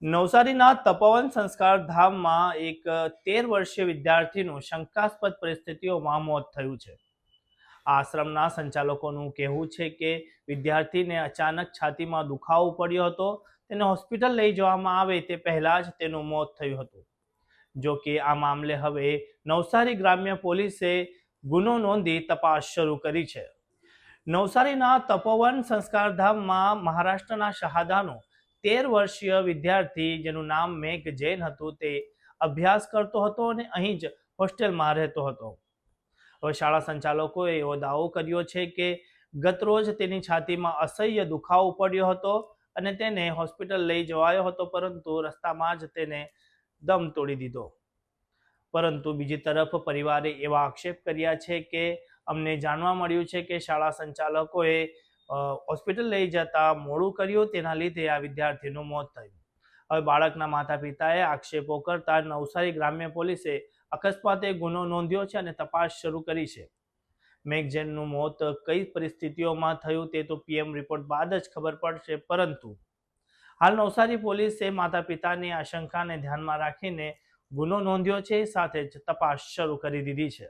નવસારીના તપોવન સંસ્કાર ધામમાં એક 13 વર્ષીય વિદ્યાર્થીનું શંકાસ્પદ પરિસ્થિતિઓમાં મોત થયું છે। આશ્રમના સંચાલકોનું કહેવું છે કે વિદ્યાર્થીને અચાનક છાતીમાં દુખાવો પડ્યો હતો। તેને હોસ્પિટલ લઈ જવામાં આવે તે પહેલા જ તેનું મોત થયું હતું। જો કે આ મામલે હવે નવસારી ગ્રામ્ય પોલીસે ગુનો નોંધી તપાસ શરૂ કરી છે। નવસારીના તપોવન સંસ્કારધામમાં મહારાષ્ટ્રના શહાદાનો 13 વર્ષીય વિદ્યાર્થી જેનું નામ મેઘ જૈન હતું તે અભ્યાસ કરતો હતો અને અહીં જ હોસ્ટેલમાં રહેતો હતો। હવે શાળા સંચાલકોએ એવો દાવો કર્યો છે કે ગતરોજ તેની છાતીમાં અસહ્ય દુખાવો પડ્યો હતો અને તેને હોસ્પિટલ લઈ જવાયો હતો, પરંતુ રસ્તામાં જ તેને દમ તોડી દીધો। પરંતુ બીજી તરફ પરિવારે એવા આક્ષેપ કર્યા છે કે અમને જાણવા મળ્યું છે કે શાળા સંચાલકોએ હોસ્પિટલ લઈ જતા મોડું કર્યું, તેના લીધે આ વિદ્યાર્થીનું મોત થયું। હવે બાળકના માતા પિતાએ આક્ષેપો કરતા નવસારી ગ્રામ્ય પોલીસે અકસ્માતે ગુનો નોંધ્યો છે અને તપાસ શરૂ કરી છે। મેઘ જૈનનું મોત કઈ પરિસ્થિતિઓમાં થયું તે તો પીએમ રિપોર્ટ બાદ જ ખબર પડશે, પરંતુ હાલ નવસારી પોલીસે માતા પિતાની આશંકાને ધ્યાનમાં રાખીને ગુનો નોંધ્યો છે, સાથે જ તપાસ શરૂ કરી દીધી છે।